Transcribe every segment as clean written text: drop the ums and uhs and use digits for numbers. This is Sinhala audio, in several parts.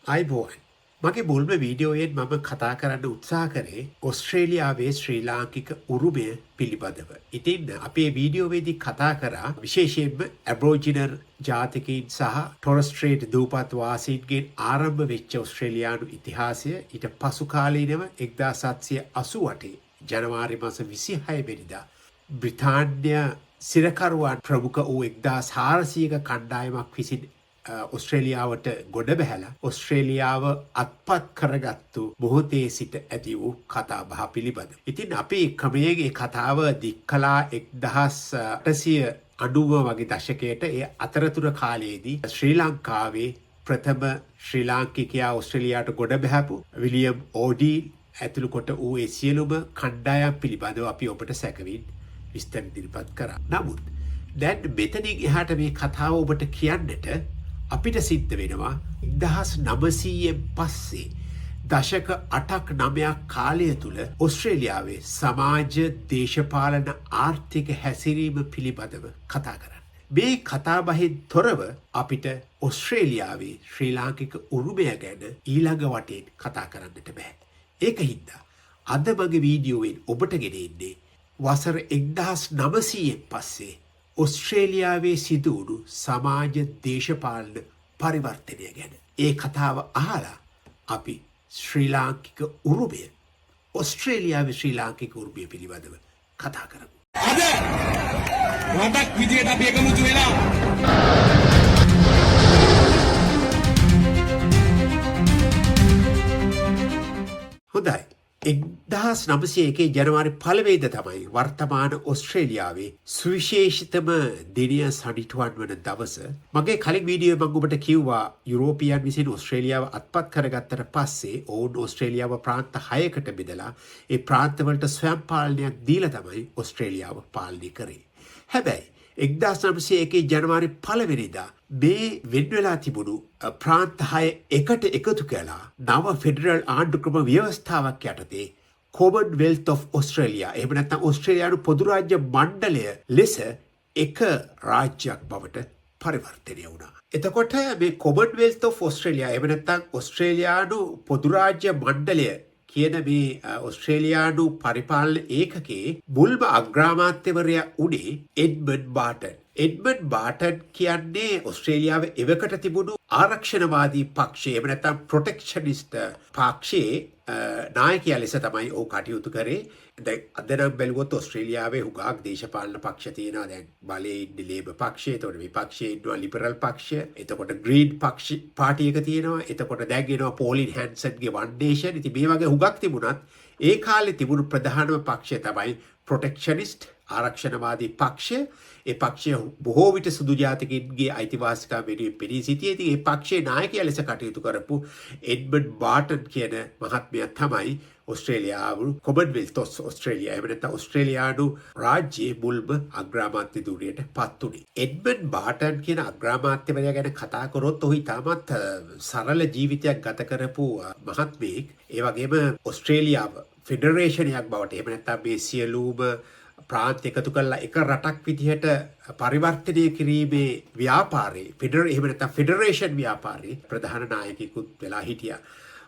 අයිබෝන් මගේ මුල්ම වීඩියෝයෙන් මම කතා කරන්න උත්සාහ කරේ ඔස්ට්‍රේලියාවේ ශ්‍රී ලාංකික උරුමය පිළිබඳව. ඉතින් අපේ වීඩියෝවේදී කතා කරා විශේෂයෙන්ම ඇබ්‍රෝජිනර් ජාතිකයින් සහ ටොරස්ට්‍රේට් දූපත් වාසීන්ගෙන් ආරම්භ වෙච්ච ඔස්ට්‍රේලියානු ඉතිහාසය ඊට පසු කාලීනව 1788 ජනවාරි මාස 26 වෙනිදා බ්‍රිතාන්‍ය සිරකරුවන් ප්‍රමුඛ වූ 1400ක කණ්ඩායමක් විසින් ඔස්ට්‍රේලියාවට ගොඩ බැහැලා ඔස්ට්‍රේලියාව අත්පත් කරගත්තු මොහොතේ සිට ඇති වූ කතා බහ පිළිබඳ. ඉතින් අපි ක්‍රමයේ කතාව දික් කළා 1890 වගේ දශකයට ඒ අතරතුර කාලයේදී ශ්‍රී ලංකාවේ ප්‍රථම ශ්‍රී ලාංකිකයා ඔස්ට්‍රේලියාවට ගොඩ බැහැපු විලියම් ඕඩීල් ඇතුළු කොට වූ ඒ සියලුම කණ්ඩායම් පිළිබඳව අපි ඔබට සැකවින් විස්තර ඉදිරිපත් කරා. නමුත් දැන් මෙතනින් එහාට මේ කතාව ඔබට කියන්නට අපිට සිද්ධ වෙනවා 1900න් පස්සේ දශක 8ක් 9ක් කාලය තුළ ඔස්ට්‍රේලියාවේ සමාජ දේශපාලන ආර්ථික හැසිරීම පිළිබඳව කතා කරන්න. මේ කතාබහෙන් තොරව අපිට ඔස්ට්‍රේලියාවේ ශ්‍රී ලාංකික උරුමය ගැන ඊළඟ වටෙන් කතා කරන්නට බෑ. ඒක හින්දා අද මගේ වීඩියෝවෙන් ඔබට ගෙන එන්නේ වසර 1900න් පස්සේ ඔස්ට්‍රේලියාවේ සිදුවුණු සමාජ දේශපාලන පරිවර්තනය ගැන. ඒ කතාව අහලා අපි ශ්‍රී ලාංකික උරුමය ඔස්ට්‍රේලියාවේ ශ්‍රී ලාංකික උරුමය පිළිබඳව කතා කරමු. අද රටක් විදියට අපි එකමුතු වෙලා හොඳයි. 1901 ජනවාරි 1 වෙනිදා තමයි වර්තමාන ඔස්ට්‍රේලියාවේ සුවිශේෂිතම දිනය සනිටුවන් වන දවස. මගේ කලින් වීඩියෝවේ මම ඔබට කිව්වා යුරෝපියන් විසින් ඔස්ට්‍රේලියාව අත්පත් කරගත්තට පස්සේ ඔවුන් ඔස්ට්‍රේලියාව ප්‍රාන්ත 6කට බෙදලා ඒ ප්‍රාන්තවලට ස්වයං පාලනයක් දීලා තමයි ඔස්ට්‍රේලියාව පාලනය කරේ. හැබැයි 1901 ජනවාරි 1 වෙනිදා මේ වෙන්වෙලා තිබුණු ප්‍රාන්ත 6 එකට එකතු කළා නව ෆෙඩරල් ආණ්ඩුක්‍රම ව්‍යවස්ථාවක් යටතේ කොමන්වෙල්ත් ඔෆ් ඔස්ට්‍රේලියා එහෙම නැත්නම් ඔස්ට්‍රේලියානු පොදු රාජ්‍ය මණ්ඩලය ලෙස එක රාජ්‍යයක් බවට පරිවර්තනය වුණා. එතකොට මේ කොමන්වෙල්ත් ඔෆ් ඔස්ට්‍රේලියා එහෙම නැත්නම් ඔස්ට්‍රේලියානු පොදු රාජ්‍ය මණ්ඩලය කියන මේ ඔස්ට්‍රේලියානු පරිපාලන ඒකකේ මුල්ම අග්‍රාමාත්‍යවරයා උනේ එඩ්මන්ඩ් බාටන්. එඩ්මන්ඩ් බාටන් කියන්නේ ඔස්ට්‍රේලියාවේ එවකට තිබුණු ආරක්ෂණවාදී පක්ෂය එහෙම නැත්නම් ප්‍රොටෙක්ෂනිස්ට් පක්ෂයේ නායකයා ලෙස තමයි ඔහු කටයුතු කරේ. දැන් අද නම් බැලුවොත් ඔස්ට්‍රේලියාවේ හුඟක් දේශපාලන පක්ෂ තියෙනවා. දැන් බලයේ ඉන්නේ ලේබර් පක්ෂය, එතකොට විපක්ෂයේ ඉන්නවා ලිබරල් පක්ෂය, එතකොට ග්‍රීන් පක්ෂ පාර්ටි එක තියෙනවා, එතකොට දැන් එනවා පෝලින් හැන්සන්ගේ වන් නේෂන්. ඉතින් මේ වගේ හුඟක් තිබුණත් ඒ කාලේ තිබුණු ප්‍රධානම පක්ෂය තමයි ප්‍රොටෙක්ෂනිස්ට් ආරක්ෂණවාදී පක්ෂය. ඒ පක්ෂය බොහෝ විට සුදු ජාතිකයින්ගේ අයිතිවාසිකම් වෙනුවෙන් පෙනී සිටියේ. ඉතින් ඒ පක්ෂයේ නායකයා ලෙස කටයුතු කරපු එඩ්මන්ඩ් බාටන් කියන මහත්මයා තමයි ඔස්ට්‍රේලියාව කොමන්වෙල්ත් ඔස්ට්‍රේලියා එහෙම නැත්නම් ඔස්ට්‍රේලියානු රාජ්‍යයේ මුල්ම අග්‍රාමාත්‍ය ධුරයට පත් වුණේ. එඩ්මන්ඩ් බාටන් කියන අග්‍රාමාත්‍යවරයා ගැන කතා කරොත් ඔහු ඉතාමත් සරල ජීවිතයක් ගත කරපු මහත්මයෙක්. ඒ වගේම ඔස්ට්‍රේලියාව ෆෙඩරේෂනයක් බවට එහෙම නැත්නම් මේ සියලුම ප්‍රාන්ත එකතු කරලා එක රටක් විදිහට පරිවර්තනය කිරීමේ ව්‍යාපාරේ එහෙම නැත්නම් ෆෙඩරේෂන් ව්‍යාපාරේ ප්‍රධාන නායකයෙකුත් වෙලා හිටියා.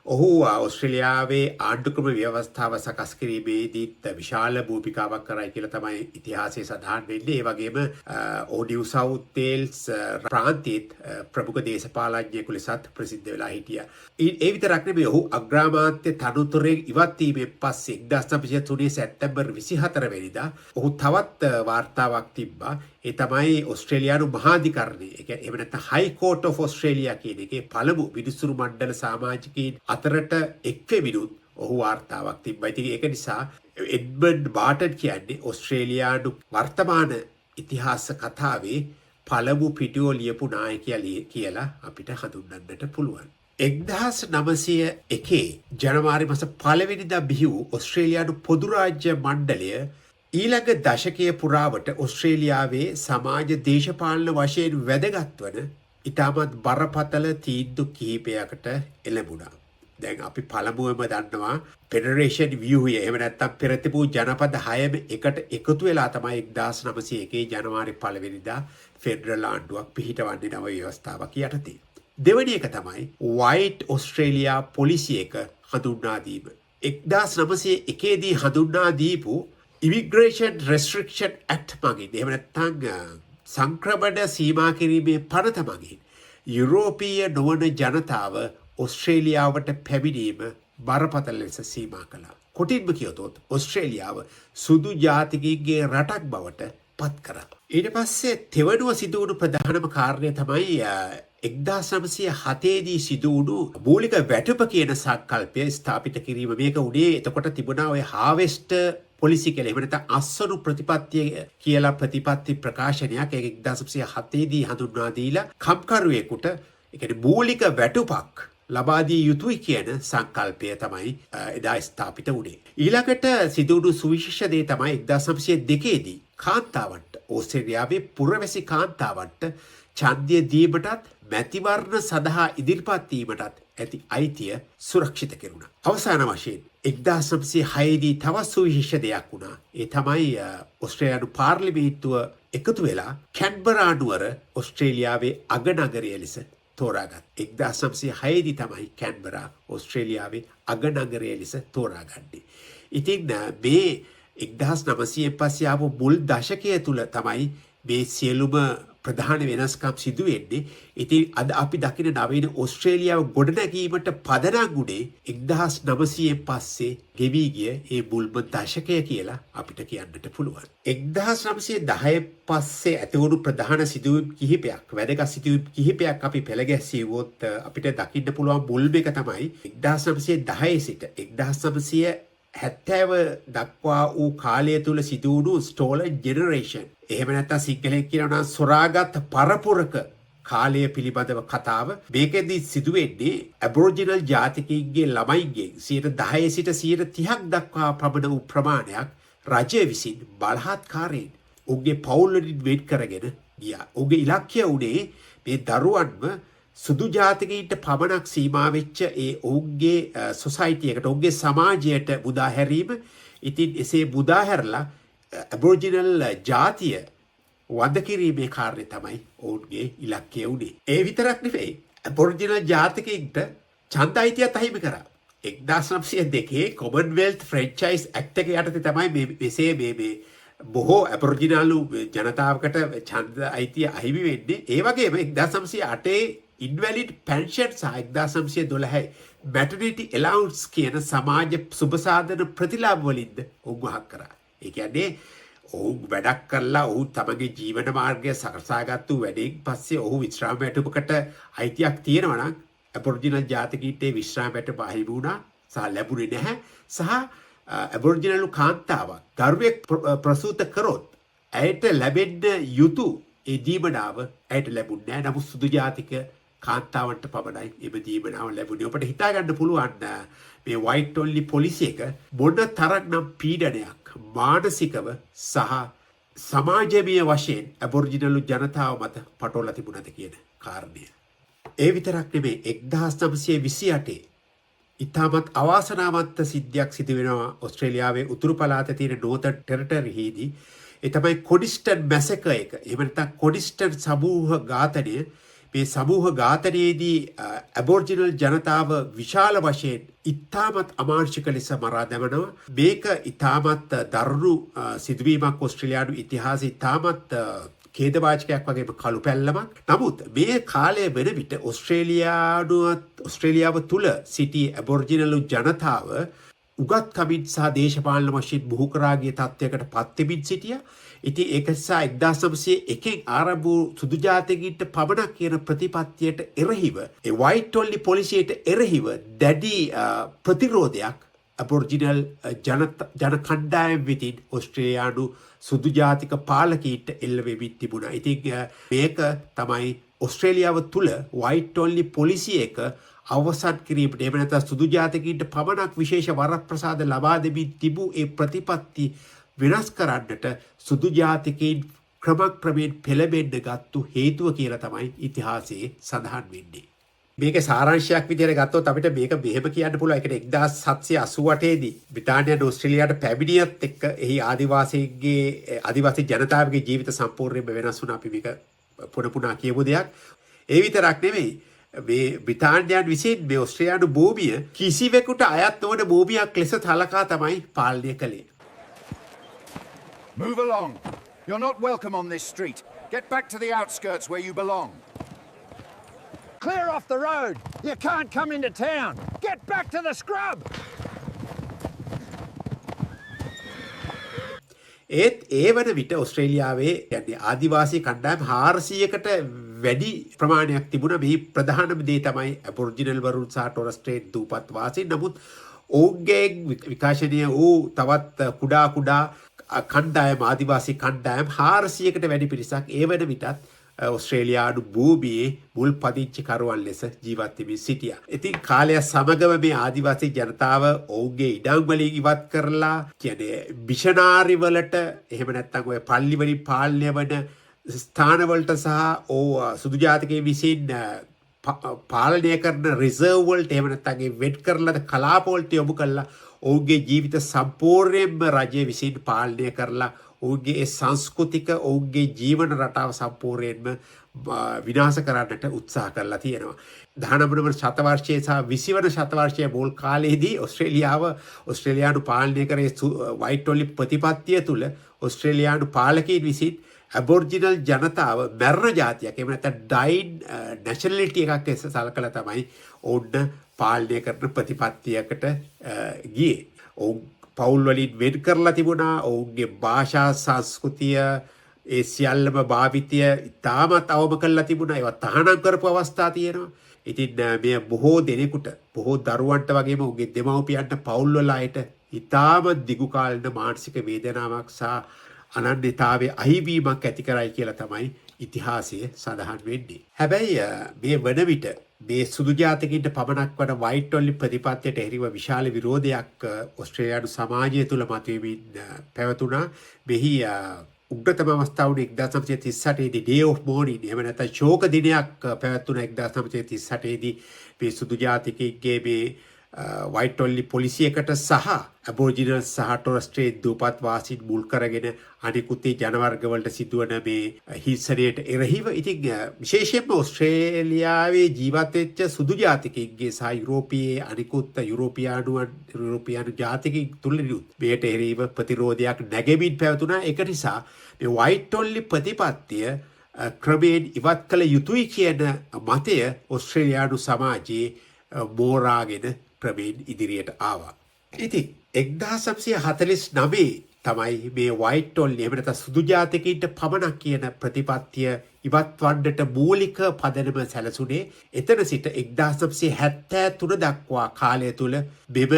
ඔහු ඔස්ට්‍රේලියාවේ ආණ්ඩුක්‍රම ව්‍යවස්ථාව සකස් කිරීමේදීත් විශාල භූමිකාවක් කරයි කියලා තමයි ඉතිහාසයේ සඳහන් වෙන්නේ. ඒ වගේම නිව් සවුත් වේල්ස් ප්‍රාන්තයේ ප්‍රමුඛ දේශපාලඥයෙකු ලෙසත් ප්‍රසිද්ධ වෙලා හිටියා. ඒ විතරක් නෙමෙයි ඔහු අග්‍රාමාත්‍ය තනතුරෙන් ඉවත් වීමෙන් පස්සේ 1903 සැප්තැම්බර් 24 වෙනිදා ඔහු තවත් වාර්තාවක් තිබ්බා. ඒ තමයි ඔස්ට්‍රේලියානු මහාධිකරණය. ඒ කියන්නේ එහෙම නැත්නම් හයි කෝට් ඔෆ් ඔස්ට්‍රේලියා කියන එකේ පළමු විනිසුරු මණ්ඩල සමාජිකයින් අතරට එක්වෙමිනුත් ඔහු වාර්තාවක් තිබ්බා. ඉතින් ඒක නිසා එඩ්මන්ඩ් බාටන් කියන්නේ ඔස්ට්‍රේලියානු වර්තමාන ඉතිහාස කතාවේ පළමු පිටුව ලියපු නායකයා කියලා අපිට හඳුන්වන්නට පුළුවන්. 1901 ජනවාරි මාස 1 වෙනිදා බිහි වූ ඔස්ට්‍රේලියානු පොදු රාජ්‍ය මණ්ඩලය ඊළඟ දශකයේ පුරාවට ඔස්ට්‍රේලියාවේ සමාජ දේශපාලන වශයෙන් වැදගත් වන ඉතාමත් බරපතල තීන්දුව කිහිපයකට එළඹුණා. දැන් අපි පළමුවම දන්නවා ෆෙඩරේෂන් ව්‍යුහය එහෙම නැත්නම් පෙර තිබූ ජනපද 6ම එකට එකතු වෙලා තමයි 1901 ජනවාරි 1 වෙනිදා ෆෙඩරල් ආණ්ඩුවක් පිහිටවන්නේ නව ව්‍යවස්ථාවක් යටතේ. දෙවැනි එක තමයි වයිට් ඔස්ට්‍රේලියා පොලිසිය එක හඳුන්වා දීම. 1901 හඳුන්වා දීපු ඉමිග්‍රේෂන් රෙස්ට්‍රික්ෂන් ඇක්ට් මගින් එහෙම නැත්නම් සංක්‍රමණ සීමා කිරීමේ පනත මගින් යුරෝපීය නොවන ජනතාව ඔස්ට්‍රේලියාවට පැමිණීම බරපතල ලෙස සීමා කළා. කොටින්ම කියතොත් ඔස්ට්‍රේලියාව සුදු ජාතිකයින්ගේ රටක් බවට පත් කරා. ඊට පස්සේ තෙවනුව සිදුවුණු ප්‍රධානම කාරණය තමයි 1907 සිදුවුණු මූලික වැටුප කියන සංකල්පය ස්ථාපිත කිරීම. මේක උනේ එතකොට තිබුණා ඔය හාවෙස්ට් පොලිසි කියලා. එහෙම නැත්නම් අස්වනු ප්‍රතිපත්තිය කියලා ප්‍රතිපත්ති ප්‍රකාශනයක් 1907 හඳුන්වා දීලා කම්කරුවෙකුට ඒ කියන්නේ මූලික වැටුපක් ලබා දිය යුතුයි කියන සංකල්පය තමයි එදා ස්ථාපිත වුණේ. ඊළඟට සිදුවුණු සුවිශේෂ දේ තමයි 1902 කාන්තාවන්ට ඕස්ට්‍රේලියාවේ පුරවැසි කාන්තාවන්ට ඡන්දය දීමටත් මැතිවරණ සඳහා ඉදිරිපත් වීමටත් ඇති අයිතිය සුරක්ෂිත කෙරුණා. අවසාන වශයෙන් 1906 තවත් සුවිශේෂ දෙයක් වුණා. ඒ තමයි ඔස්ට්‍රේලියානු පාර්ලිමේන්තුව එකතු වෙලා කැන්බරා නුවර ඔස්ට්‍රේලියාවේ අගනගරය ලෙස තෝරාගත්. 1906 තමයි කැන්බරා ඔස්ට්‍රේලියාවේ අගනගරය ලෙස තෝරාගන්නේ. ඉතින් මේ 1900 පස්සේ ආපු මුල් දශකය තුල තමයි මේ සියලුම ප්‍රධාන වෙනස්කම් සිදු වෙන්නේ. ඉතින් අද අපි දකින නවීන ඔස්ට්‍රේලියාව ගොඩනැගීමට පදනම් වුණේ 1900 පස්සේ ගෙවි ගිය ඒ මුල්ම දශකය කියලා අපිට කියන්නට පුළුවන්. 1910 පස්සේ ඇතිවුණු ප්‍රධාන සිදුවීම් කිහිපයක්, වැදගත් සිදුවීම් කිහිපයක් අපි පෙළගැස්සුවොත් අපිට දකින්න පුළුවන් මුල්ම එක තමයි 1910 සිට 1970 දක්වා වූ කාලය තුල සිදුවුණු ස්ටෝලන් ජෙනරේෂන්. එහෙම නැත්නම් සිංහලෙන් කියනවා නම් සොරාගත් පරපුරක කාලය පිළිබඳව කතාව. මේකෙදි සිදුවෙන්නේ ඇබෝරිජිනල් ජාතිකයින්ගේ ළමයින්ගෙන් 10 සිට 30ක් දක්වා පමණ වූ ප්‍රමාණයක් රජය විසින් බලහත්කාරයෙන් ඔවුන්ගේ පවුල් වලින් වෙන් කරගෙන ගියා. ඔවුන්ගේ ඉලක්කය උනේ මේ දරුවන්ව සුදු ජාතිකයින්ට පමණක් සීමා වෙච්ච ඒ ඔවුන්ගේ සොසයිටි එකට, ඔවුන්ගේ සමාජයට මුදා හැරීම. ඉතින් එසේ මුදා හැරලා ඇබෝරිජිනල් ජාතිය වඳ කිරීමේ කාර්යය තමයි ඔවුන්ගේ ඉලක්කය වුණේ. ඒ විතරක් නෙවෙයි, ඇබෝරිජිනල් ජාතිකයින්ට ඡන්ද අයිතියත් අහිමි කරා. 1902 කොමන්වෙල්ත් ෆ්‍රැන්චයිස් ඇක්ට් එක යටතේ තමයි මේ බොහෝ ඇබෝරිජිනල් ජනතාවකට ඡන්ද අයිතිය අහිමි වෙන්නේ. ඒ වගේම 1908 ඉන්වැලිඩ් පෙන්ෂන් සහ 1912 මැටර්නිටි ඇලවුන්ස් කියන සමාජ සුබසාධන ප්‍රතිලාභ වලින්ද ඔවුන් වහක් කරා. ඒ කියන්නේ ඔවුන් වැඩක් කරලා ඔවුන් තමගේ ජීවන මාර්ගය සකසාගත්තු වැඩෙන් පස්සේ ඔහු විශ්‍රාම වැටුපකට අයිතියක් තියෙනවා නම් ඇබෝරිජිනල් ජාතිකයින්ට විශ්‍රාම වැටුප අහිමි වුණා සහ ලැබුණේ නැහැ. සහ ඇබෝරිජිනල් කාන්තාවක් දරුවෙක් ප්‍රසූත කරොත් ඇයට ලැබෙන්න යුතු ඒ දීමනාව ඇයට ලැබුණේ නැහැ. නමුත් සුදු ජාතික කාන්තාවන්ට පමණයි එම දීමනාව ලැබුණේ. ඔබට හිතා ගන්න පුළුවන් මේ වයිට් ඔන්ලි පොලිසි එක මොන තරම්නම් පීඩනයක් මානසිකව සහ සමාජමය වශයෙන් ඇබෝරිජිනල් ජනතාව මත පටවලා තිබුණද කියන කාරණය. ඒ විතරක් නෙමෙයි, 1928 ඉතාමත් අවාසනාවන්ත සිද්ධියක් සිදු වෙනවා ඔස්ට්‍රේලියාවේ උතුරු පළාතේ තියෙන නෝර්තන් ටෙරිටරියේදී. ඒ තමයි කොඩිස්ටන් මැසකර් එක. එහෙම නැත්නම් කොඩිස්ටන් සමූහ ඝාතනය. මේ සමූහ ඝාතනයේදී ඇබෝරිජිනල් ජනතාව විශාල වශයෙන් ඉතාමත් අමානුෂික ලෙස මරා දැමනවා. මේක ඉතාමත් දරුණු සිදුවීමක් ඔස්ට්‍රේලියානු ඉතිහාසයේ. ඉතාමත් ඛේදවාචකයක් වගේම කළු පැල්ලමක්. නමුත් මේ කාලය වෙන විට ඔස්ට්‍රේලියාව තුල සිටි ඇබෝරිජිනල් ජනතාව උගත්කමින් සහ දේශපාලන වශයෙන් මුහුකරාගේ තත්ත්වයකට පත් වෙමින් සිටියා. ඉතින් ඒක නිසා 1901 ආරම්භ වූ සුදු ජාතිකයින්ට පමණක් කියන ප්‍රතිපත්තියට එරෙහිව ඒ වයිට් ඔන්ලි පොලිසියට එරෙහිව දැඩි ප්‍රතිරෝධයක් ඇබෝරිජිනල් ජන කණ්ඩායම් විසින් ඔස්ට්‍රේලියානු සුදු ජාතික පාලකීන්ට එල්ල වෙමින් තිබුණා. ඉතින් මේක තමයි ඔස්ට්‍රේලියාව තුල වයිට් ඔන්ලි පොලිසිය එක අවසන් කිරීමට, එහෙම නැත්නම් සුදු ජාතිකයින්ට පමණක් විශේෂ වරප්‍රසාද ලබා දෙමින් තිබූ ඒ ප්‍රතිපත්ති වෙනස් කරන්නට සුදු ජාතිකයින් ක්‍රමක්‍රමයෙන් පෙළඹෙන්න ගත්තු හේතුව කියලා තමයි ඉතිහාසයේ සඳහන් වෙන්නේ. මේකේ සාරාංශයක් විදිහට ගත්තොත් අපිට මේක මෙහෙම කියන්න පුළුවන්. ඒ කියන්නේ 1788 දී බ්‍රිතාන්‍යයෙන් ඕස්ට්‍රේලියාවට පැමිණියත් එක්ක එහි ආදිවාසී ජනතාවගේ ජීවිත සම්පූර්ණයෙන්ම වෙනස් වුණා. අපි මේක පුන පුනා කියමු දෙයක්. ඒ විතරක් නෙමෙයි, මේ බ්‍රිතාන්‍යයන් විසින් මේ ඔස්ට්‍රේලියානු භූමිය කිසිවෙකුට අයත් නොවන භූමියක් ලෙස සලකා තමයි පාලනය කළේ. Move along. You're not welcome on this street. Get back to the outskirts where you belong. Clear off the road. You can't come into town. Get back to the scrub. ඒත් ඒ වන විට ඔස්ට්‍රේලියාවේ යන්නේ ආදිවාසී කණ්ඩායම් 400කට වැඩි ප්‍රමාණයක් තිබුණ මේ ප්‍රධානම දේ තමයි ඇබොරිජිනල් වරුන් සහ ටොරස් ස්ට්‍රේට් දූපත් වාසීන්. නමුත් ඔවුන්ගේ විකාශනය වූ තවත් කුඩා කණ්ඩායම් ආදිවාසී කණ්ඩායම් 400කට වැඩි පිරිසක් ඒ වන විටත් ඔස්ට්‍රේලියානු භූමියේ මුල් පදිංචිකරුවන් ලෙස ජීවත් වෙමින් සිටියා. ඉතින් කාලය සමගම මේ ආදිවාසී ජනතාව ඔවුන්ගේ ඉඩම් වලින් ඉවත් කරලා කියන්නේ මිෂනාරි වලට එහෙම නැත්නම් ඔය පල්ලි වලින් පාලනය වන ස්ථාන වලට සහ සුදු ජාතිකයන් විසින් පාලනය කරන රිසර්ව් වලට එහෙම නැත්නම් ඒ වෙට් කරලා කලාප වලට යොමු කළා ඔවුන්ගේ ජීවිත සම්පූර්ණයෙන්ම රජය විසින් පාලනය කරලා ඔවුන්ගේ සංස්කෘතික ඔවුන්ගේ ජීවන රටාව සම්පූර්ණයෙන්ම විනාශ කරන්නට උත්සාහ කරලා තියෙනවා. 19 වන ශතවර්ෂයේ සහ 20 වන ශතවර්ෂයේ මුල් කාලයේදී ඔස්ට්‍රේලියානු පාලනය කරේ වයිට් ඔලි ප්‍රතිපත්තිය තුල ඔස්ට්‍රේලියානු පාලකයන් විසින් ඇබොරිජිනල් ජනතාව මැරණ ජාතියක් එහෙම නැත්නම් ඩයින් නැෂනලිටි එකක් ලෙස සලකලා තමයි ඔවුන් පාලනය කරන ප්‍රතිපත්තියකට ගියේ. ඔවුන් පවුල් වලින් වෙන් කරලා තිබුණා. ඔවුන්ගේ භාෂා සංස්කෘතිය ඒ සියල්ලම භාවිතය ඉතාමත් අවම කරලා තිබුණා. ඒවා තහනම් කරපු අවස්ථා තියෙනවා. ඉතින් මේ බොහෝ දෙනෙකුට බොහෝ දරුවන්ට වගේම උගේ දෙමව්පියන්ට පවුල් වල අයට ඉතාමත් දිගු කාලන මානසික වේදනාවක් සහ අනන්‍යතාවයේ අහිවීමක් ඇති කරයි කියලා තමයි ඉතිහාසයේ සඳහන් වෙන්නේ. හැබැයි මේ වන විට මේ සුදු ජාතිකින්ට පමණක් වන වයිට් ඔන්ලි ප්‍රතිපත්තියට එරෙහිව විශාල විරෝධයක් ඔස්ට්‍රේලියානු සමාජය තුළ මතුවෙමින් පැවතුණා. මෙහි උග්‍රතම අවස්ථාව වුණේ 1938 දී ඩේ ඔෆ් මෝර්නින් එහෙම නැත්නම් ශෝක දිනයක් පැවැත්වුණා 1938 දී මේ සුදු ජාතිකයින්ගේ මේ වයිට් ඔන්ලි පොලිසියකට සහ ඇබොරිජිනල් සහ ටොරස් ස්ට්‍රේට් දූපත් වාසීන් මුල් කරගෙන අනිකුත් ජනවර්ගවලට සිදුවන මේ හිංසනයට එරෙහිව ඉතින් විශේෂයෙන්ම ඔස්ට්‍රේලියාවේ ජීවත් වෙච්ච සුදු ජාතිකයින්ගේ සහ යුරෝපීයේ අනිකුත් යුරෝපියානු ජාතිකයින් තුලිනුත් මේට එරෙහිව ප්‍රතිරෝධයක් නැගෙමින් පැවතුණා. ඒක නිසා මේ වයිට් ඔන්ලි ප්‍රතිපත්තිය ක්‍රමයෙන් ඉවත් කළ යුතුයි කියන මතය ඔස්ට්‍රේලියානු සමාජයේ මෝරාගෙන ක්‍රමයෙන් ඉදිරියට ආවා. ඉතින් 1949 තමයි මේ වයිට් ඔන්ලි එහෙම නැත්නම් සුදු ජාතිකයින්ට පමණක් කියන ප්‍රතිපත්තිය ඉවත් වන්නට මූලික පදනම සැලසුනේ. එතන සිට 1973 දක්වා කාලය තුල මෙම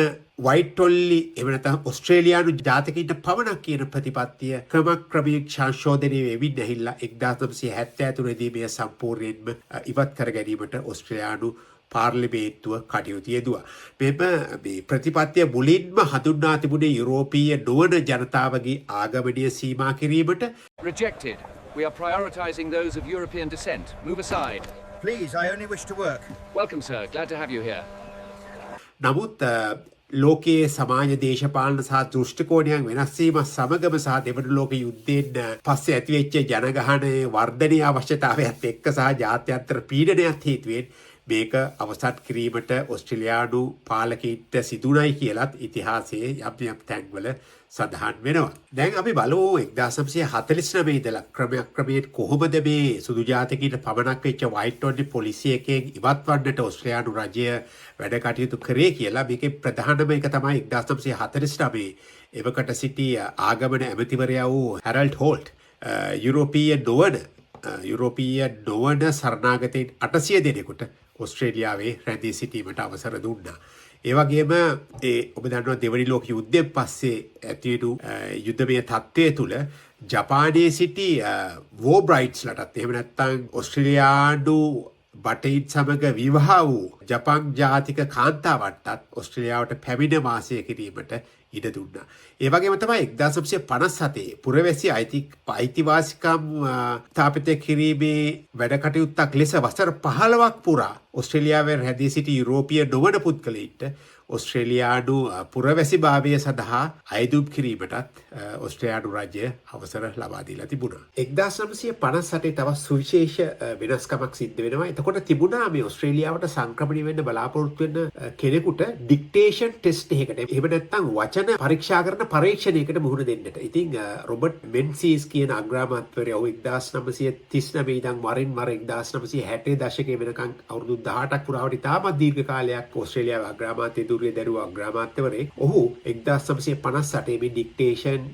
වයිට් ඔන්ලි එහෙම නැත්නම් ඔස්ට්‍රේලියානු ජාතිකයින්ට පමණක් කියන ප්‍රතිපත්තිය ක්‍රමක්‍රමයෙන් සංශෝධනය වෙමින් ඇහිලා 1973 දී මේ සම්පූර්ණයෙන්ම ඉවත් කර ගැනීමට ඔස්ට්‍රේලියානු පාර්ලිමේන්තුව කටයුතු යෙදුවා. මෙම මේ ප්‍රතිපත්තිය මුලින්ම හඳුන්වා තිබුණේ යුරෝපීය නොවන ජනතාවගේ ආගමනය සීමා කිරීමට. Rejected. We are prioritizing those of European descent. Move aside. Please, I only wish to work. Welcome, sir. Glad to have you here. නමුත් ලෝකයේ සමාජ දේශපාලන සහ දෘෂ්ටිකෝණයන් වෙනස් වීම සමගම සහ දෙවන ලෝක යුද්ධයෙන් පස්සේ ඇතිවෙච්ච ජනගහනයේ වර්ධනීය අවශ්‍යතාවයත් එක්ක සහ ජාත්‍යන්තර පීඩනයත් හේතුවෙන් මේක අවසන් කිරීමට ඔස්ට්‍රේලියානු පාලකයින්ට සිදුුණයි කියලත් ඉතිහාසයේ යම් තැන්වල සඳහන් වෙනවා. දැන් අපි බලමු 1949 ඉඳලා ක්‍රමයෙන් කොහොමද මේ සුදු ජාතිකයින්ට පමණක් වෙච්ච වයිට් ඔන්ලි පොලිසිය එකෙන් ඉවත් වන්නට ඔස්ට්‍රේලියානු රජය වැඩ කටයුතු කරේ කියලා. මේකේ ප්‍රධානම එක තමයි 1949 එවකට සිටි ආගමන ඇමතිවරයා වූ හැරල්ඩ් හෝල්ට් යුරෝපීය නොවන සරණාගතයින් 800 දෙනෙකුට ඔස්ට්‍රේලියාවේ රැඳී සිටීමට අවසර දුන්නා. ඒ වගේම ඔබ දන්නවා දෙවනි ලෝක යුද්ධයෙන් පස්සේ ඇතිවුණු යුද්ධමය තත්ත්වය තුළ ජපානයේ සිටි වෝ බ්‍රයිට්ස්ලටත් එහෙම නැත්නම් ඔස්ට්‍රේලියානු බටහිර සමග විවාහ වූ ජපන් ජාතික කාන්තාවන්ටත් ඔස්ට්‍රේලියාවට පැමිණ වාසය කිරීමට ඉඩ දුන්නා. ඒ වගේම තමයි 1957 පුරවැසි අයිතිවාසිකම් ස්ථාපිත කිරීමේ වැඩ කටයුත්තක් ලෙස වසර 15ක් පුරා ඔස්ට්‍රේලියාවේ රැඳී සිටි යුරෝපීය නොවන පුද්ගලයින්ට ඔස්ට්‍රේලියානු පුරවැසි භාවය සඳහා අයදුම් කිරීමටත් ඔස්ට්‍රේලියානු රජය අවසර ලබා දීලා තිබුණා. 1958 තවත් සුවිශේෂ වෙනස්කමක් සිද්ධ වෙනවා. එතකොට තිබුණා මේ ඔස්ට්‍රේලියාවට සංක්‍රමණය වෙන්න බලාපොරොත්තු වෙන කෙනෙකුට ඩික්ටේෂන් ටෙස්ට් එකකට එහෙම නැත්නම් වචන පරීක්ෂා කරන පරීක්ෂණයකට මුහුණ දෙන්නට. ඉතින් රොබර්ට් මෙන්සීස් කියන අග්‍රාමාත්‍යවරයා 1939 ඉඳන් වරින් වර 1960 දශකයේ වෙනකන් අවුරුදු 18ක් පුරාවට ඉතාමත් දීර්ඝ කාලයක් ඔස්ට්‍රේලියාවේ අග්‍රාමාත්‍ය දරුවා අග්‍රාමාත්‍යවරයෙක්. ඔහු 1958 මේ ඩික්ටේෂන්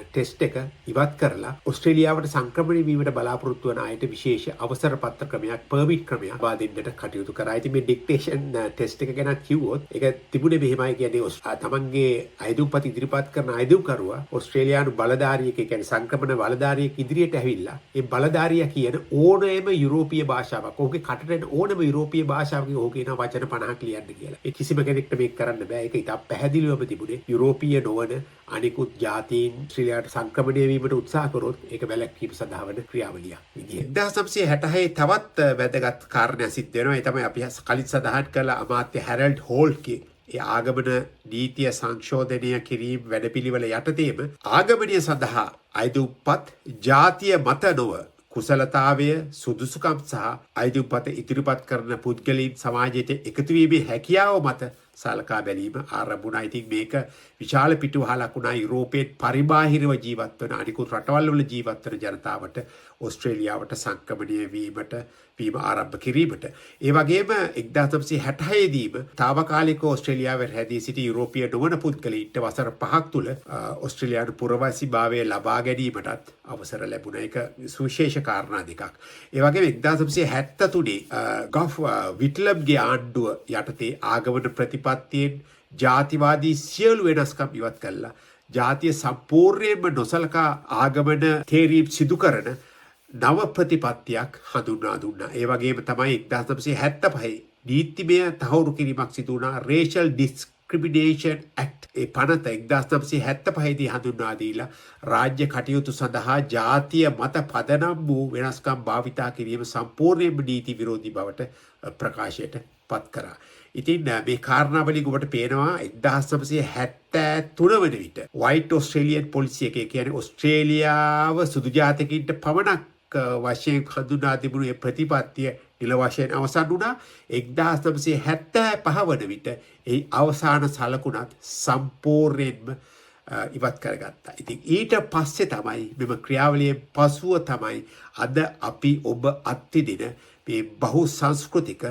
ටෙස්ට් එක ඉවත් කරලා ඔස්ට්‍රේලියාවට සංක්‍රමණය වීමට බලාපොරොත්තු වන අයට විශේෂ අවසර පත්‍ර ක්‍රමයක් පර්මිට් ක්‍රමයක් ලබා දෙන්නට කටයුතු කරා. ඉතින් මේ ඩික්ටේෂන් ටෙස්ට් එක ගැන කිව්වොත් ඒක තිබුණේ මෙහෙමයි කියන්නේ තමන්ගේ අයදුම්පත් ඉදිරිපත් කරන අයදුම්කරුවා ඔස්ට්‍රේලියානු බලධාරියෙක් කියන්නේ සංක්‍රමණ බලධාරියෙක් ඉදිරියට ඇවිල්ලා ඒ බලධාරියා කියන ඕනෑම යුරෝපීය භාෂාවක් ඔහුගේ කටට එන ඕනෑම යුරෝපීය භාෂාවකින් ඔහු කියන වචන 50ක් ලියන්න කියලා. ඒ කිසිම කෙනෙක්ට මේක කරන්න බෑ. ඒක ඉතා පැහැදිලිවම තිබුණේ යුරෝපීය නොවන අනිකුත් ජාතීන් ශ්‍රීලංකාවට සංක්‍රමණය වීමට උත්සාහ කරොත් ඒක වැළැක්වීම සඳහා වන ක්‍රියාවලියක් විදියට. 1966 තවත් වැදගත් කාරණයක් සිද්ධ වෙනවා. ඒ තමයි අපි කලින් සඳහන් කළ අමාත්‍ය හැරල්ඩ් හෝල්ට්ගේ ඒ ආගමන නීතිය සංශෝධනය කිරීම වැඩපිළිවෙල යටතේම ආගමනය සඳහා අයදුම්පත් ජාතිය මත නොව කුසලතාවය සුදුසුකම් සහ අයදුම්පත ඉදිරිපත් කරන පුද්ගලයන් සමාජයට එකතුවීමේ හැකියාව මත සලකා බැලීම ආරම්භ වුණා. ඉතින් මේක විශාල පිටුවහලක් වුණා යුරෝපයේ පරිබාහිරව ජීවත් වන අනිකුත් රටවල් වල ජීවත් වන ජනතාවට ඔස්ට්‍රේලියාවට සංක්‍රමණය වීම ආරම්භ කිරීමට. ඒ වගේම 1966 දීම තාවකාලිකව ඔස්ට්‍රේලියාවේ රැඳී සිටි යුරෝපීය නොවන පුද්ගලයින්ට වසර 5ක් තුළ ඔස්ට්‍රේලියානු පුරවැසි භාවය ලබා ගැනීමටත් අවසර ලැබුණා. ඒක සුවිශේෂ කාරණා දෙකක්. ඒ වගේම 1973 ගොෆ් විට්ලබ්ගේ ආණ්ඩුව යටතේ ආගමන ප්‍රතිපත්තියෙන් ජාතිවාදී සියලු වෙනස්කම් ඉවත් කළා. ජාතිය සම්පූර්ණයෙන්ම නොසලකා ආගමන තේරීම් සිදු කරන නව ප්‍රතිපත්තියක් හඳුන්වා දුන්නා. ඒ වගේම තමයි 1975 නීතිමය තහවුරු කිරීමක් සිදු වුණා. Racial Discrimination Act ඒ පනත 1975 දී හඳුන්වා දීලා රාජ්‍ය කටයුතු සඳහා ජාතිය මත පදනම් වූ වෙනස්කම් භාවිතා කිරීම සම්පූර්ණයෙන්ම නීති විරෝධී බවට ප්‍රකාශයට පත් කරා. ඉතින් මේ කාරණාවලින් ඔබට පේනවා 1973 වන විට White Australian Policy එක කියන්නේ ඔස්ට්‍රේලියාව සුදු ජාතිකයින්ට පමණක් වශයෙන් හඳුනා තිබුණු මේ ප්‍රතිපත්තිය නිල වශයෙන් අවසන් වුණා. 1975 වන විට ඒ අවසාන සලකුණත් සම්පූර්ණයෙන්ම ඉවත් කරගත්තා. ඉතින් ඊට පස්සේ තමයි මෙම ක්‍රියාවලියෙන් පසුව තමයි අද අපි ඔබ අත්විඳින මේ බහු සංස්කෘතික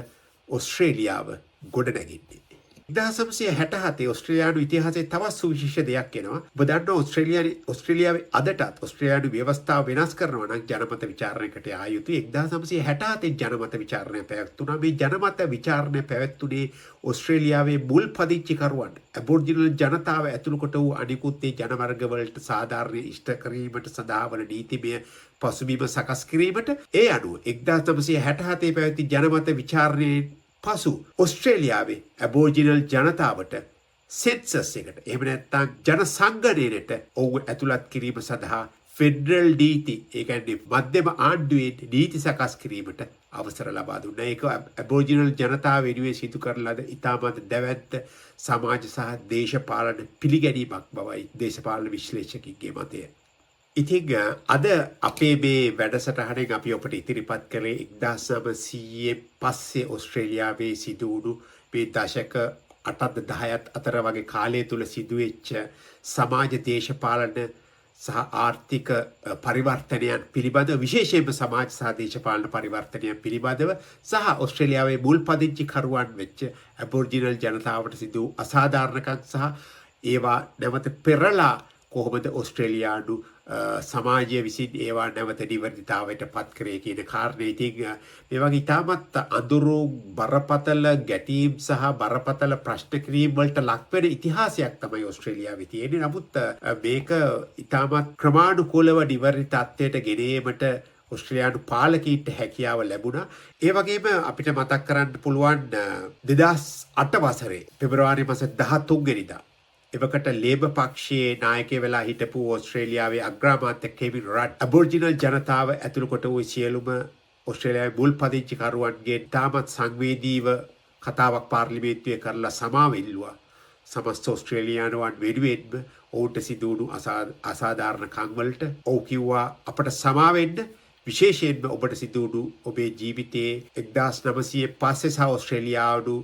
ඔස්ට්‍රේලියාව ගොඩනැගින්නේ. 1967 ඔස්ට්‍රේලියානු ඉතිහාසයේ තවත් සුවිශේෂ දෙයක් එනවා. ඔබ දන්නවා ඔස්ට්‍රේලියාවේ අදටත් ඔස්ට්‍රේලියානු ව්‍යවස්ථාව වෙනස් කරනවා නම් ජනමත විචාරණයකට යා යුතුයි. 1967 ජනමත විචාරණය පැවැත්වුණා. මේ ජනමත විචාරණය පැවැත්වුණේ ඔස්ට්‍රේලියාවේ මුල් පදිංචිකරුවන් ඇබෝරිජිනල් ජනතාව ඇතුළු කොට වූ අනිකුත් ජනවර්ගවලට සාධාරණ ඉෂ්ට කිරීමට සඳහා වන නීතිමය පසුබිම සකස් කිරීමට. ඒ අනුව 1967 පැවැති ජනමත විචාරණයේ පසු ඔස්ට්‍රේලියාවේ ඇබෝරිජිනල් ජනතාවට සෙන්සස් එකට එහෙම නැත්නම් ජනසංගණනයට ඔවුන් ඇතුළත් කිරීම සඳහා ෆෙඩරල් නීති ඒ කියන්නේ මධ්‍යම ආණ්ඩුවේ නීති සකස් කිරීමට අවසර ලබා දුන්නා. ඒක ඇබෝරිජිනල් ජනතාව වෙනුවෙන් සිදු කරන ලද ඉතාමත් දැවැන්ත සමාජ සහ දේශපාලන පිළිගැනීමක් බවයි දේශපාලන විශ්ලේෂකයින්ගේ මතය. ඉතින් අද අපේ මේ වැඩසටහනෙන් අපි ඔබට ඉදිරිපත් කළේ 1900 පස්සේ ඔස්ට්‍රේලියාවේ සිදු වුණු මේ දශක 8ත් 10ත් අතර වගේ කාලය තුල සිදුවෙච්ච සමාජ දේශපාලන සහ ආර්ථික පරිවර්තනයන් පිළිබඳව විශේෂයෙන්ම සමාජ සහ දේශපාලන පරිවර්තනයන් පිළිබඳව සහ ඔස්ට්‍රේලියාවේ මුල් පදිංචිකරුවන් වෙච්ච ඇබෝරිජිනල් ජනතාවට සිදු අසාධාරණකම් සහ ඒවා නැවත පෙරලා කොහොමද ඔස්ට්‍රේලියානු සමාජය විසින් ඒවා නැවත නිවැරදිතාවයට පත් කරේ කියන කාරණේ. ඉතින් මේ වගේ ඉතාමත් අඳුරු බරපතල ගැටීම් සහ බරපතල ප්‍රශ්න කිරීම් වලට ලක් වෙන ඉතිහාසයක් තමයි ඔස්ට්‍රේලියාවේ තියෙන්නේ. නමුත් මේක ඉතාමත් ක්‍රමානුකූලව නිවැරදි තත්ත්වයට ගෙනීමට ඔස්ට්‍රේලියානු පාලකීන්ට හැකියාව ලැබුණා. ඒ වගේම අපිට මතක් කරන්න පුළුවන් 2008 වසරේ පෙබරවාරි මාස 13 වෙනිදා එවකට ලේබර් පක්ෂයේ නායකයෙ වෙලා හිටපු ඕස්ට්‍රේලියාවේ අග්‍රාමාත්‍ය කෙවින් රඩ් ඇබෝරිජිනල් ජනතාව ඇතුළු කොට වූ සියලුම ඕස්ට්‍රේලියාවේ මුල් පදිංචිකරුවන්ගේ තාමත් සංවේදීව කතාවක් පාර්ලිමේන්තුවේ කරලා සමාව ඉල්ලුවා. සමස්ත ඕස්ට්‍රේලියානුවන් වෙනුවෙන්ම ඔවුන්ට සිදු වුණු අසාධාරණ කම්වලට ඔව් කිව්වා අපට සමාවෙන්න විශේෂයෙන්ම ඔබට සිදු වුණු ඔබේ ජීවිතයේ 1900 පස්සේ සහ ඕස්ට්‍රේලියානු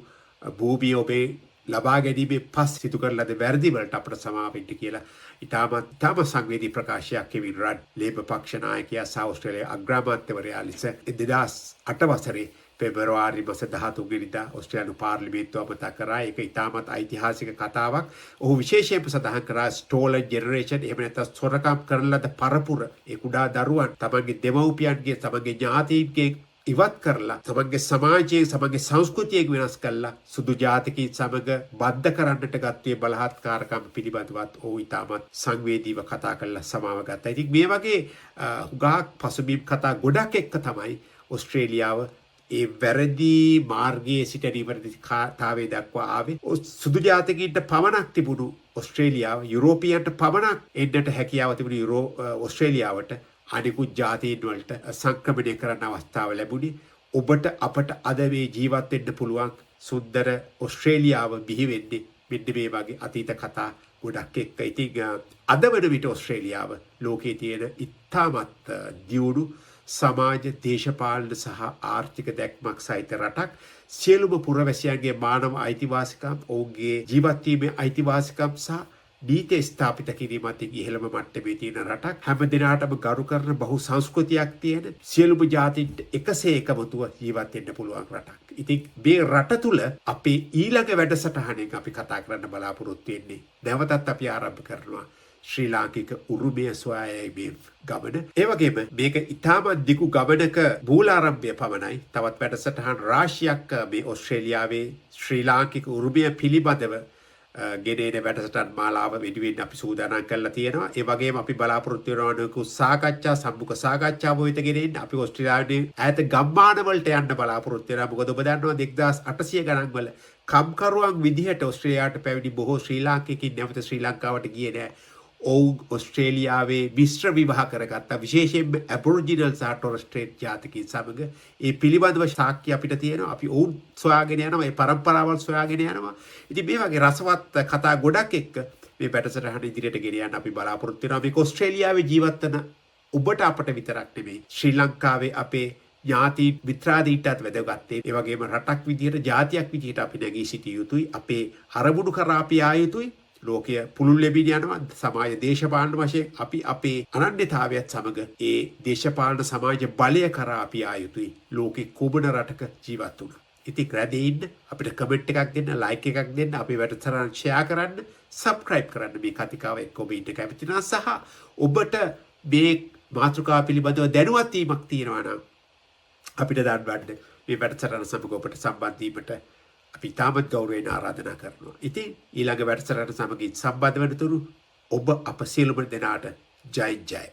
භූමිය ඔබේ ලබා ගැනීමේ පස් සිදු කරන ලද වැරදි වලට අපට සමාවෙන්න කියලා ඉතාම සංවේදී ප්‍රකාශයක් කෙවින් රඩ් ලේබර් පක්ෂ නායකයා සහ ඕස්ට්‍රේලියාවේ අග්‍රාමාත්‍යවරයා ලෙස 2008 වසරේ පෙබරවාරි මාස 13 වෙනිදා ඕස්ට්‍රේලියානු පාර්ලිමේන්තුව මත කරා. ඒක ඉතාමත් ඓතිහාසික කතාවක්. ඔහු විශේෂයෙන්ම සඳහන් කරා ස්ටෝලන් ජෙනරේෂන් එහෙම නැත්නම් සොරකම් කරන ලද පරපුර ඒ කුඩා දරුවන් තමන්ගේ දෙමව්පියන්ගේ තමන්ගේ ඥාතීන්ගේ ඉවත් කරලා තමන්ගේ සමාජයේ තමන්ගේ සංස්කෘතිය වෙනස් කරලා සුදු ජාතිකයින් සමග බද්ධ කරන්නට ගත්තේ බලහත්කාරකම් පිළිබඳවත් ඔහු ඉතාමත් සංවේදීව කතා කරලා සමාව ගත්තා. ඉතින් මේ වගේ හුඟක් පසුබිම් කතා ගොඩක් එක්ක තමයි ඕස්ට්‍රේලියාව ඒ වැරදි මාර්ගයේ සිට නිවැරදිතාවය දක්වා ආවේ. සුදු ජාතිකයින්ට පමණක් තිබුණු ඕස්ට්‍රේලියාව යුරෝපියන්ට පමණක් එන්නට හැකියාව තිබුණු ඕස්ට්‍රේලියාවට අනිකුත් ජාතීන් වලට සංක්‍රමණය කරන්න අවස්ථාව ලැබුණේ. ඔබට අපට අද මේ ජීවත් වෙන්න පුළුවන් සුන්දර ඕස්ට්‍රේලියාව බිහි වෙන්නේ මෙන්න මේ වගේ අතීත කතා ගොඩක් එක්ක. ඉතින් අද වන විට ඕස්ට්‍රේලියාව ලෝකයේ තියෙන ඉතාමත් දියුණු සමාජ දේශපාලන සහ ආර්ථික දැක්මක් සහිත රටක්. සියලුම පුරවැසියන්ගේ මානව අයිතිවාසිකම් ඔවුන්ගේ ජීවත්වීමේ අයිතිවාසිකම් සහ නීතිය ස්ථාපිත කිරීමත් ඉහළම මට්ටමේ තියෙන රටක්. හැම දිනාටම ගරු කරන බහු සංස්කෘතියක් තියෙන සියලුම ජාතීන්ට එකසේ එකමුතුව ජීවත් වෙන්න පුළුවන් රටක්. ඉතින් මේ රට තුල අපේ ඊළඟ වැඩසටහනෙන් අපි කතා කරන්න බලාපොරොත්තු වෙන්නේ නැවතත් අපි ආරම්භ කරනවා ශ්‍රී ලාංකික උරුමය සොයායීමේ ගමන. ඒ වගේම මේක ඉතාමත් දිගු ගමනක මූලාරම්භය පමණයි. තවත් වැඩසටහන් රාශියක් මේ ඕස්ට්‍රේලියාවේ ශ්‍රී ලාංකික උරුමය පිළිබඳව ගෙනෙන වැඩසටහන් මාලාව වෙනුවෙන් අපි සූදානම් කරලා තියෙනවා. ඒ වගේම අපි බලාපොරොත්තු වෙනවා සාකච්ඡා සම්මුඛ සාකච්ඡා වෙත ගෙනෙන්න අපි ඕස්ට්‍රේලියාවේ ඈත ගම්මාන වලට යන්න බලාපොරොත්තු වෙනවා. මොකද ඔබ දන්නවා 2800 ගණන් වල කම්කරුවන් විදිහට ඕස්ට්‍රේලියාවට පැවිදි බොහෝ ශ්‍රී ලාංකිකයින් නැවත ශ්‍රී ලංකාවට ගියේ නැහැ. ඔවුන් ඕස්ට්‍රේලියාවේ මිශ්‍ර විවාහ කරගත්තා. විශේෂයෙන්ම ඇබෝරිජිනල් සහ ටොරස් ස්ට්‍රේට් ජාතිකයින් සමග ඒ පිළිබඳව සාක්ෂි අපිට තියෙනවා. අපි ඔවුන් සොයාගෙන යනවා. ඒ පරම්පරාවල් සොයාගෙන යනවා. ඉතින් මේ වගේ රසවත් කතා ගොඩක් එක්ක මේ වැඩසටහන ඉදිරියට ගෙන යන්න අපි බලාපොරොත්තු වෙනවා. මේක ඕස්ට්‍රේලියාවේ ජීවත් වෙන ඔබට අපට විතරක් නෙමෙයි ශ්‍රී ලංකාවේ අපේ ඥාති මිත්‍රාදීන්ටත් වැදගත්. ඒ වගේම රටක් විදිහට ජාතියක් විදිහට අපි නැගී සිටිය යුතුයි. අපේ අරමුණු කරා අපි ආ යුතුයි. ලෝකය පුළුල් ලැබින් යනවා. සමාජ දේශපාලන වශයෙන් අපි අපේ අනන්‍යතාවයත් සමග ඒ දේශපාලන සමාජ බලය කරා අපි ආ යුතුයි. ලෝකෙ කොබන රටක ජීවත් වුණා. ඉතින් රැඳී ඉන්න අපිට කමෙන්ට් එකක් දෙන්න, ලයික් එකක් දෙන්න, අපේ වැඩසටහන ෂෙයා කරන්න, සබ්ස්ක්‍රයිබ් කරන්න. මේ කතිකාව එක්ක ඔබ ඉන්න කැමති නම් සහ ඔබට මේ මාතෘකාව පිළිබඳව දැනුවත් වීමක් තියෙනවා නම් අපිට දන්වන්න. මේ වැඩසටහන සමග ඔබට සම්බන්ධ වීමට අපි තාමත් ගෞරවයෙන් ආරාධනා කරනවා. ඉතින් ඊළඟ වැඩසටහන සමගින් සම්බන්ධ වෙනතුරු ඔබ අප සියලුම දෙනාට ජය ජය.